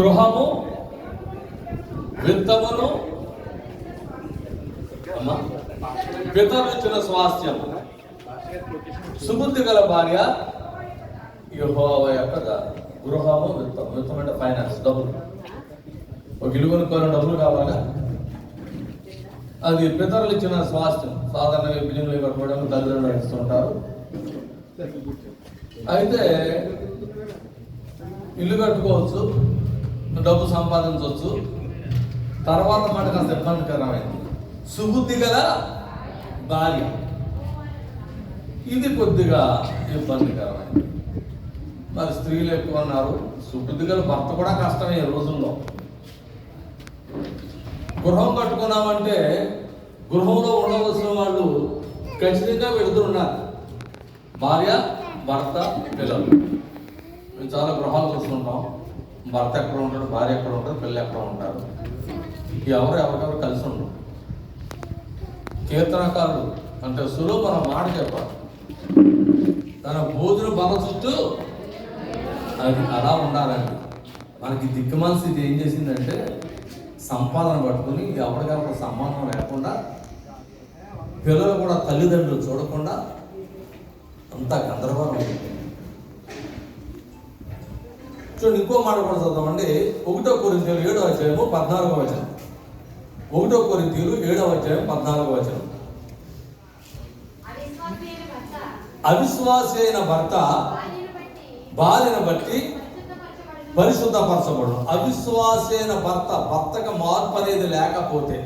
గృహము, విత్తమును, పితరులిచ్చిన స్వాస్థ్యం. సుబుద్ధి గల భార్య యెహోవా యొక్క గృహము, విత్తం. విత్తం అంటే ఫైనాన్స్, డబ్బులు. ఒక ఇల్లు కొనుక్కోవాలని డబ్బులు కావాలా? అది పితరులు ఇచ్చిన స్వాస్థ్యం. సాధారణంగా బిల్డింగ్లు కట్టుకోవడానికి తల్లిదండ్రులు ఇస్తుంటారు. అయితే ఇల్లు కట్టుకోవచ్చు, డబ్బు సంపాదించవచ్చు. తర్వాత మాట కాస్త ఇబ్బందికరమైంది. సుబుద్ధి గల భార్య, ఇది కొద్దిగా ఇబ్బందికరమైంది. మరి స్త్రీలు ఎక్కువ ఉన్నారు. సుబుద్ధి గల భర్త కూడా కష్టమే ఈ రోజుల్లో. గృహం కట్టుకున్నామంటే గృహంలో ఉండవలసిన వాళ్ళు ఖచ్చితంగా వెళుతున్నారు. భార్య, భర్త, పిల్లలు. మేము చాలా గృహాలు చూస్తుంటాం. భర్త ఎక్కడ ఉంటాడు, భార్య ఎక్కడ ఉంటాడు, పిల్లలు ఎక్కడ ఉంటారు. ఎవరెవరు కలిసి ఉండరు. కీర్తనకారుడు అంటే సులువు మన మాట చెప్పాలి. తన బోధులు బల చుట్టూ అది అలా ఉండాలండి. మనకి దిక్కుమాల స్థితి ఏం చేసిందంటే సంపాదన పట్టుకుని ఎవరికైనా సంబంధం లేకుండా, పిల్లలు కూడా తల్లిదండ్రులు చూడకుండా అంతా గందరగోళం ఉంటుంది. చూడండి, ఇంకో మాట కూడా చదువుతామండి. 1 కొరింథీయులు 7వ అధ్యాయము 14వ వచనం. 1 కొరింథీయులు 7వ అధ్యాయం 14వ వచనం. అవిశ్వాసి అయిన భర్త భార్యను బట్టి పరిశుద్ధపరచబడు. అవిశ్వాసి అయిన భర్తకు మార్పు అనేది లేకపోతే,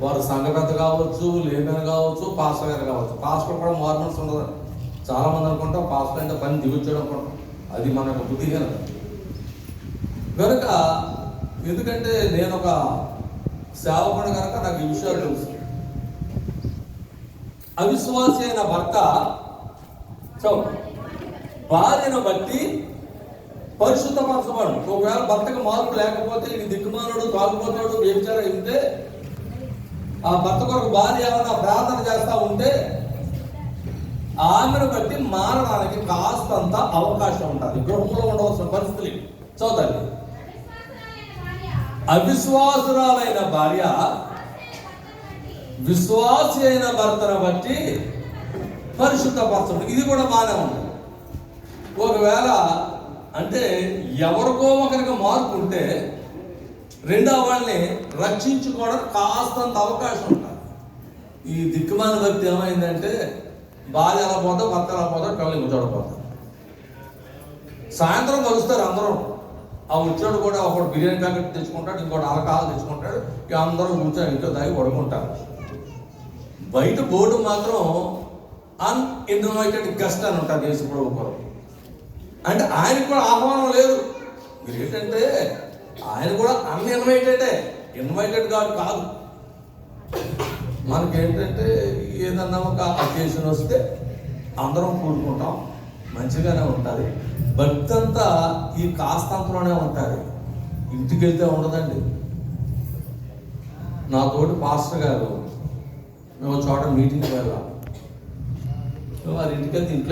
వారు సంఘపెద్ద కావచ్చు, లేబెన్ కావచ్చు, పాస్టర్ గారు కావచ్చు. పాస్టర్ కూడా మార్మల్స్ ఉండదు. చాలా మంది అనుకుంటాం పాస్టర్ అంటే పని దిగుచ్చాడు అనుకుంటాం. అది మనకు బుద్ధి కనుక. ఎందుకంటే నేను ఒక సేవకుడు కనుక నాకు ఈ విషయాలు తెలుసు. అవిశ్వాసి అయిన భర్త భార్యను బట్టి పరిశుద్ధపరచబడు. ఒకవేళ భర్తకు మార్పు లేకపోతే, ఇది దిక్కుమానుడు, తాగుపోతాడు, వ్యభిచారం అయితే, ఆ భర్త కొరకు భార్య ఏమైనా ప్రార్థన చేస్తా ఉంటే ఆమెను బట్టి మారడానికి కాస్తంత అవకాశం ఉంటుంది. గృహంలో ఉండవలసిన పరిస్థితులు చూద్దాం. అవిశ్వాసురాలైన భార్య విశ్వాసి అయిన భర్తను బట్టి పరిశుద్ధపరచబడు. ఇది కూడా బాగానే ఉంది. ఒకవేళ అంటే ఎవరికో ఒకరికి మార్పు ఉంటే రెండో వాళ్ళని రక్షించుకోవడానికి కాస్తంత అవకాశం ఉంటుంది. ఈ దిక్కుమాల వ్యక్తి ఏమైందంటే భార్య ఎలా పోతా, భర్త ఎలా పోతా, కళ్ళు చూడపోతారు. సాయంత్రం కలుస్తారు అందరూ. ఆ వచ్చాడు కూడా ఒకడు బిర్యానీ ప్యాకెట్ తెచ్చుకుంటాడు, ఇంకోటి ఆల్కహాల్ తెచ్చుకుంటాడు. ఇక అందరూ కూర్చొని ఇంట్లో దాగి పడుకుంటారు. బయట బోర్డు మాత్రం అన్ఇన్వైటెడ్ గెస్ట్ అని ఉంటుంది యేసు ప్రభువు కొరకు. అంటే ఆయనకు కూడా ఆహ్వానం లేదు. మీరు ఏంటంటే ఆయన కూడా అన్ఇన్వైటెడే, ఇన్వైటెడ్ కాదు. మనకేంటంటే ఏదన్నా ఒక అకేషన్ వస్తే అందరం కూడుకుంటాం, మంచిగానే ఉంటుంది. భక్తి అంతా ఈ కాస్తంతలోనే ఉంటుంది. ఇంటికి వెళ్తే ఉండదండి. నా తోటి పాస్టర్ గారు మేము చోట మీటింగ్కి వెళ్ళాం. వారి ఇంటికి వెళ్తే ఇంట్లో